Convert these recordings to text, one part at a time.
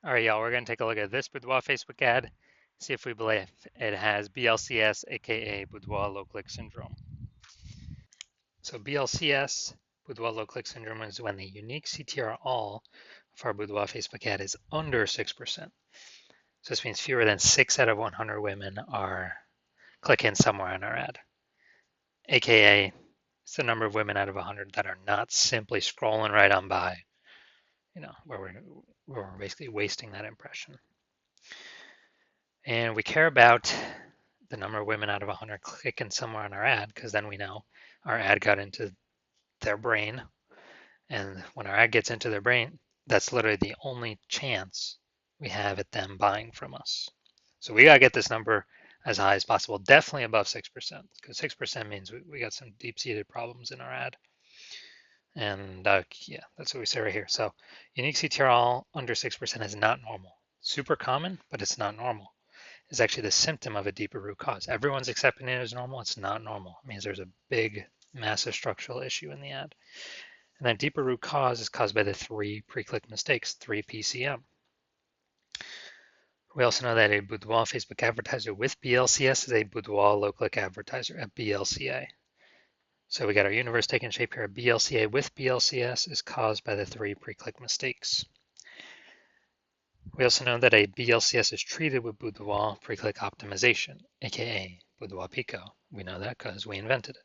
All right, y'all, we're going to take a look at this Boudoir Facebook ad, see if we believe it has BLCS, aka Boudoir low click syndrome. So BLCS, Boudoir low click syndrome, is when the unique CTR all of our Boudoir Facebook ad is under 6%. So this means fewer than 6 out of 100 women are clicking somewhere on our ad, aka it's the number of women out of 100 that are not simply scrolling right on by, where we're basically wasting that impression. And we care about the number of women out of 100 clicking somewhere on our ad because then we know our ad got into their brain. And when our ad gets into their brain, that's literally the only chance we have at them buying from us. So we got to get this number as high as possible, definitely above 6%, because 6% means we got some deep seated problems in our ad. And yeah, that's what we say right here. So unique CTRL under 6% is not normal. Super common, but it's not normal. Is actually the symptom of a deeper root cause. Everyone's accepting it as normal. It's not normal. It means there's a big, massive structural issue in the ad. And that deeper root cause is caused by the 3 pre-click mistakes, 3 PCM. We also know that a Boudoir Facebook advertiser with BLCS is a Boudoir low-click advertiser at BLCA. So we got our universe taking shape here. BLCA with BLCS is caused by the 3 pre-click mistakes. We also know that a BLCS is treated with Boudoir pre-click optimization, aka Boudoir Pico. We know that because we invented it.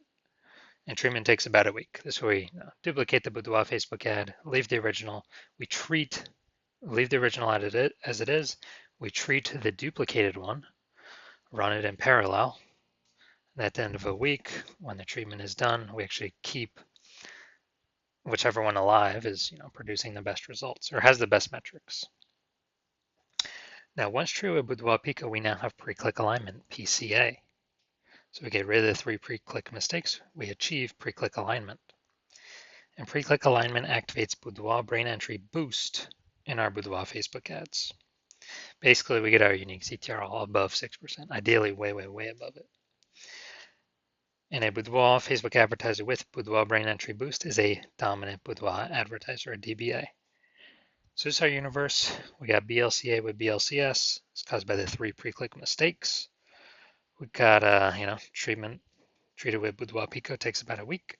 And treatment takes about a week. This way we duplicate the Boudoir Facebook ad, leave the original. Leave the original ad as it is. We treat the duplicated one, run it in parallel. And at the end of a week, when the treatment is done, we actually keep whichever one alive is, producing the best results or has the best metrics. Now, once true with Boudoir Pico, we now have pre-click alignment, PCA. So we get rid of the 3 pre-click mistakes. We achieve pre-click alignment. And pre-click alignment activates Boudoir brain entry boost in our Boudoir Facebook ads. Basically, we get our unique CTR all above 6%, ideally way, way, way above it. And a Boudoir Facebook advertiser with Boudoir brain entry boost is a dominant Boudoir advertiser, a DBA. So this is our universe. We got BLCA with BLCS. It's caused by the 3 pre-click mistakes. We got, treated with Boudoir Pico takes about a week.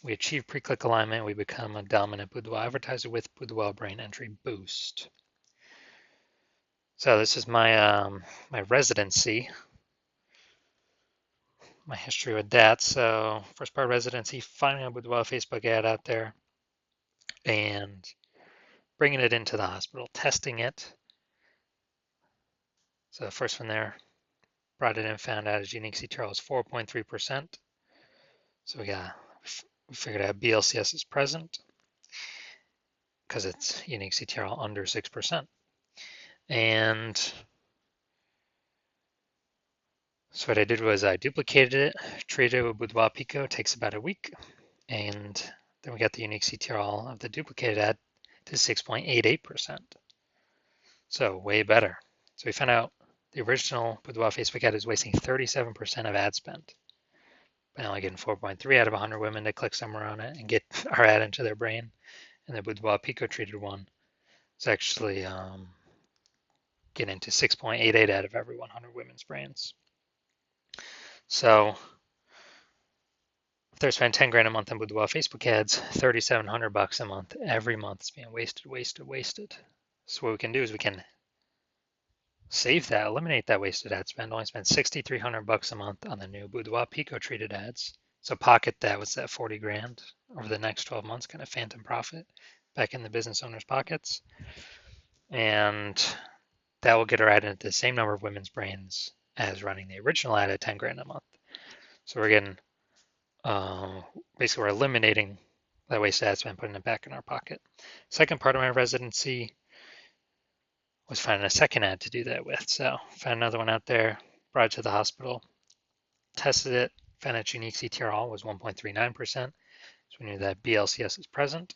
We achieve pre-click alignment. We become a dominant Boudoir advertiser with Boudoir brain entry boost. So this is my my residency, my history with that. So first part residency, finding a Boudoir Facebook ad out there and bringing it into the hospital, testing it. So the first one there, brought it in, found out its unique CTRL is 4.3%. So we figured out BLCS is present because it's unique CTRL under 6%. And so what I did was I duplicated it, treated it with Boudoir Pico, takes about a week, and then we got the unique CTRL of the duplicated ad to 6.88%. So way better. So we found out the original Boudoir Facebook ad is wasting 37% of ad spend by only getting 4.3 out of 100 women to click somewhere on it and get our ad into their brain. And the Boudoir Pico treated one is actually getting to 6.88 out of every 100 women's brains. So if they're spending 10 grand a month on Boudoir Facebook ads, 3,700 bucks a month, every month is being wasted, wasted, wasted. So what we can do is we can save that, eliminate that wasted ad spend, only spend 6,300 bucks a month on the new Boudoir Pico treated ads. So pocket that, what's that, 40 grand over the next 12 months, kind of phantom profit back in the business owner's pockets. And that will get our ad into the same number of women's brains as running the original ad at 10 grand a month. So we're getting, basically we're eliminating that wasted ad spend, putting it back in our pocket. Second part of my residency was finding a second ad to do that with. So found another one out there, brought it to the hospital, tested it, found its unique CTRL was 1.39%. So we knew that BLCS is present.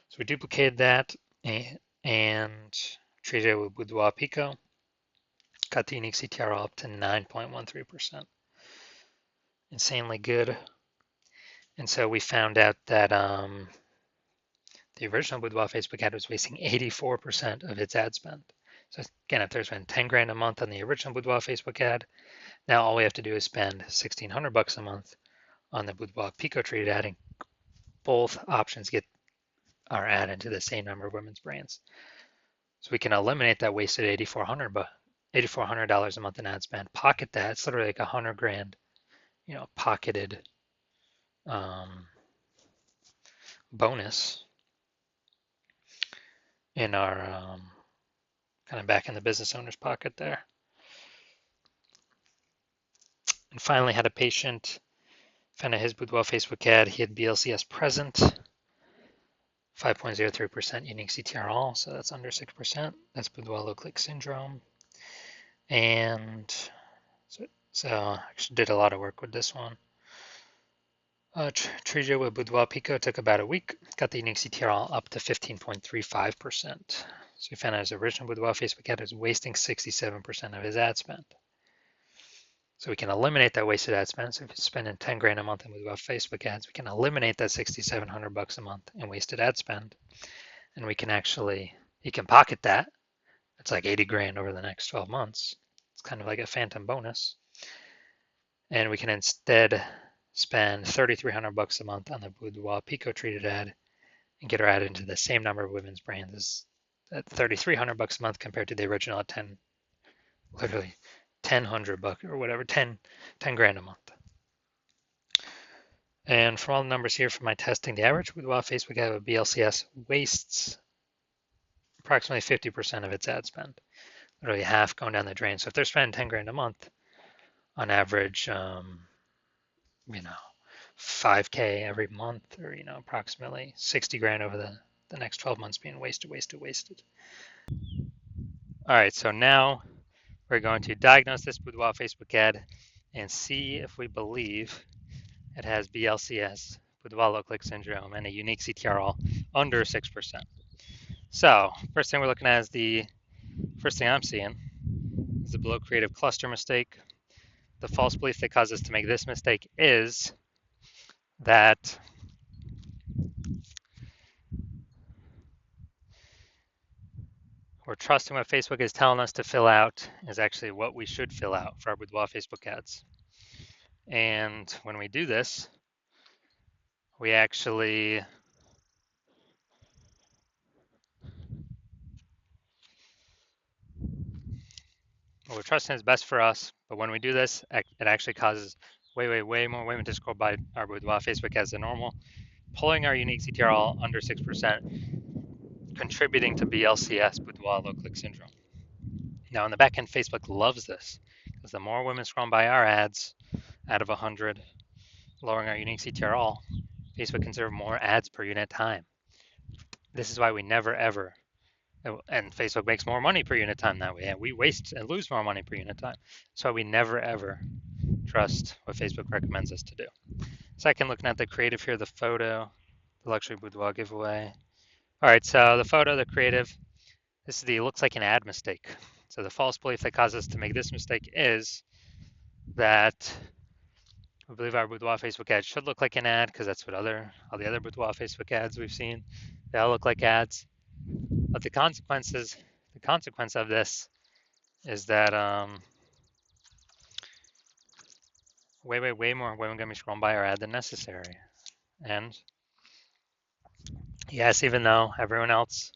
So we duplicated that and treated it with Boudoir Pico, got the unique CTRL up to 9.13%. Insanely good. And so we found out that The original Boudoir Facebook ad was wasting 84% of its ad spend. So again, if they're spending 10 grand a month on the original Boudoir Facebook ad, now all we have to do is spend 1,600 bucks a month on the Boudoir Pico treated ad, and both options get our ad into the same number of women's brands. So we can eliminate that wasted $8,400 a month in ad spend, pocket that. It's literally like 100 grand, pocketed bonus in our kind of back in the business owner's pocket there. And finally, had a patient found his Boudoir Facebook ad. He had BLCS present, 5.03% unique CTR all, so that's under 6%. That's Boudoir low click syndrome. And so I actually did a lot of work with this one. Treated with Boudoir Pico took about a week, got the unique CTR all up to 15.35%. So we found out his original Boudoir Facebook ad was wasting 67% of his ad spend. So we can eliminate that wasted ad spend. So if you're spending 10 grand a month in Boudoir Facebook ads, we can eliminate that 6,700 bucks a month in wasted ad spend. And we can actually, you can pocket that. It's like 80 grand over the next 12 months. It's kind of like a phantom bonus. And we can instead spend 3,300 bucks a month on the Boudoir Pico treated ad and get our ad into the same number of women's brands at 3,300 bucks a month compared to the original at 10, literally 1,000 bucks or whatever, 10 grand a month. And from all the numbers here from my testing, the average Boudoir Facebook ad with BLCS wastes approximately 50% of its ad spend, literally half going down the drain. So if they're spending 10 grand a month, on average, 5K every month, or approximately 60 grand over the next 12 months being wasted. All right, so now we're going to diagnose this Boudoir Facebook ad and see if we believe it has BLCS, Boudoir low click syndrome, and a unique CTR all under 6%. So first thing we're looking at is the first thing I'm seeing is the below creative cluster mistake. The false belief that caused us to make this mistake is that we're trusting what Facebook is telling us to fill out is actually what we should fill out for our Boudoir Facebook ads. And when we do this, we actually we're trusting is best for us, but when we do this, it actually causes way more women to scroll by our Boudoir Facebook ads than normal, pulling our unique CTR all under 6%, contributing to BLCS, Boudoir low click syndrome. Now, in the back end, Facebook loves this because the more women scroll by our ads out of 100, lowering our unique CTR all, Facebook can serve more ads per unit time. This is why we never ever, and Facebook makes more money per unit time that way, and we waste and lose more money per unit time. That's why we never ever trust what Facebook recommends us to do. Second, looking at the creative here, the photo, the luxury boudoir giveaway. All right, so the photo, the creative, this is the looks like an ad mistake. So the false belief that caused us to make this mistake is that we believe our boudoir Facebook ad should look like an ad because that's what all the other boudoir Facebook ads we've seen, they all look like ads. But the consequence of this is that way more women gonna be scrolling by our ad than necessary. And yes, even though everyone else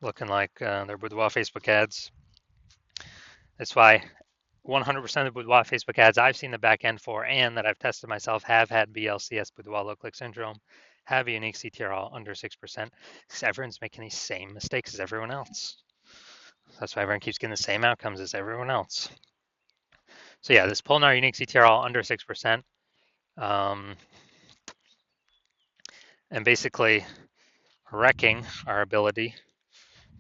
looking like their boudoir Facebook ads, that's why 100% of the boudoir Facebook ads I've seen the back end for and that I've tested myself have had BLCS, boudoir low click syndrome, have a unique CTR all under 6%, because everyone's making these same mistakes as everyone else. That's why everyone keeps getting the same outcomes as everyone else. So yeah, this pulling our unique CTR all under 6%, and basically wrecking our ability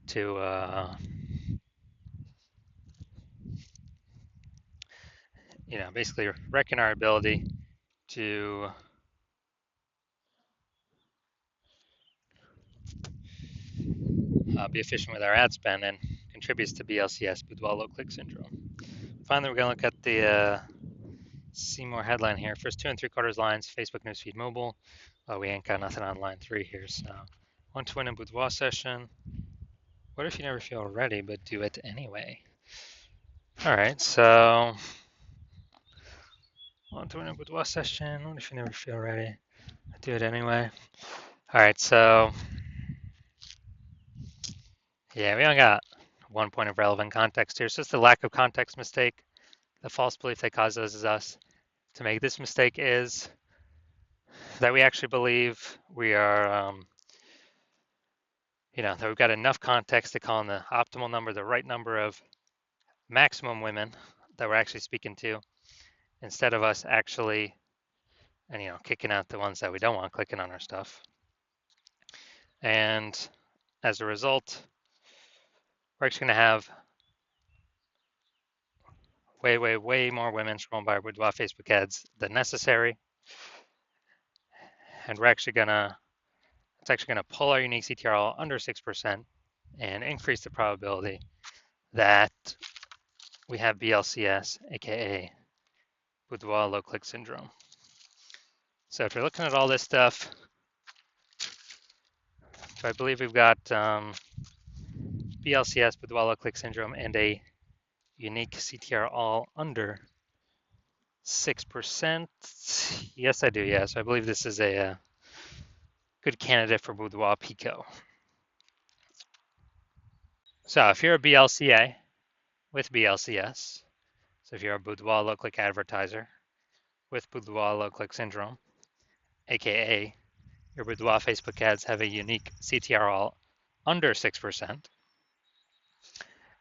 to basically wrecking our ability to be efficient with our ad spend and contributes to BLCS, boudoir low click syndrome. Finally, we're going to look at the see more headline here. First 2 3/4 lines, Facebook newsfeed mobile. We ain't got nothing on line 3 here, so Want to win a boudoir session? What if you never feel ready but do it anyway? All right, so want to win a boudoir session? What if you never feel ready? Do it anyway. All right, so yeah, we only got 1 point of relevant context here. So it's the lack of context mistake. The false belief that causes us to make this mistake is that we actually believe we are, that we've got enough context to call in the optimal number, the right number of maximum women that we're actually speaking to, instead of us actually, and kicking out the ones that we don't want clicking on our stuff. And as a result, we're actually going to have way, way, way more women scrolling by our Boudoir Facebook ads than necessary. And it's actually gonna pull our unique CTRL under 6% and increase the probability that we have BLCS, aka Boudoir low click syndrome. So if you're looking at all this stuff, so I believe we've got BLCS, Boudoir low click syndrome, and a unique CTR all under 6%. Yes, I do. Yeah, so I believe this is a good candidate for Boudoir Pico. So if you're a BLCA with BLCS, so if you're a Boudoir low click advertiser with Boudoir low click syndrome, aka your Boudoir Facebook ads have a unique CTR all under 6%,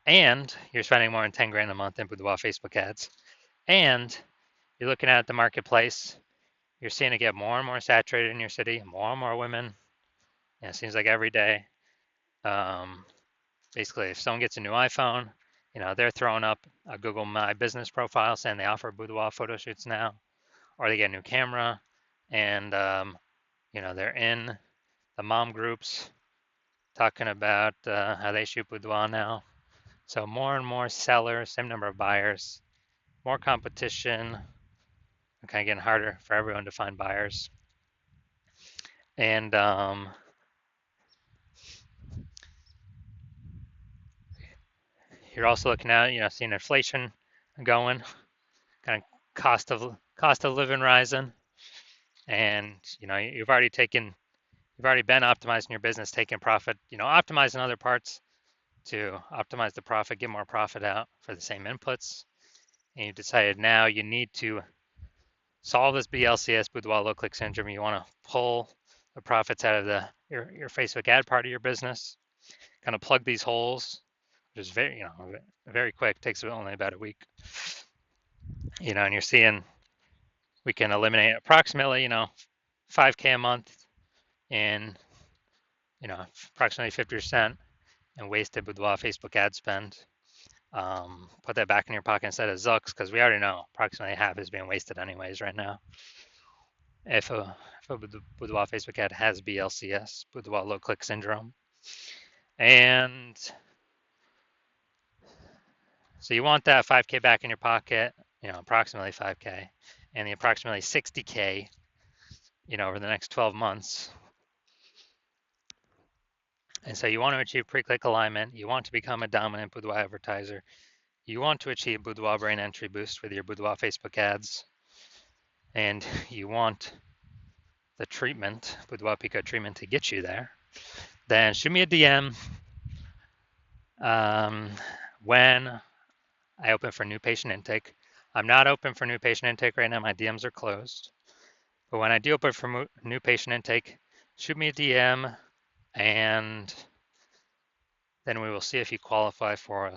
and you're spending more than 10 grand a month in Boudoir Facebook ads, and you're looking at the marketplace, you're seeing it get more and more saturated in your city, more and more women. It seems like every day. Basically, if someone gets a new iPhone, they're throwing up a Google My Business profile saying they offer boudoir photo shoots now, or they get a new camera, and they're in the mom groups talking about how they shoot boudoir now. So more and more sellers, same number of buyers, more competition, and kind of getting harder for everyone to find buyers. And you're also looking at, seeing inflation going, kind of cost of living rising, and you've already been optimizing your business, taking profit, optimizing other parts to optimize the profit, get more profit out for the same inputs, and you decided now you need to solve this BLCS, boudoir low click syndrome. You want to pull the profits out of your Facebook ad part of your business, kind of plug these holes, which is very quick, takes only about a week. And you're seeing we can eliminate approximately 5K a month in approximately 50% in wasted boudoir Facebook ad spend. Put that back in your pocket instead of Zucks, because we already know approximately half is being wasted anyways right now. If a boudoir Facebook ad has BLCS, boudoir low click syndrome. And so you want that 5K back in your pocket, approximately 5K, and the approximately 60K, over the next 12 months. And so you want to achieve pre-click alignment. You want to become a dominant boudoir advertiser. You want to achieve boudoir brain entry boost with your boudoir Facebook ads. And you want the treatment, Boudoir Pico treatment, to get you there. Then shoot me a DM when I open for new patient intake. I'm not open for new patient intake right now. My DMs are closed. But when I do open for new patient intake, shoot me a DM, and then we will see if you qualify for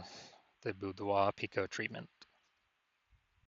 the Boudoir Pico treatment.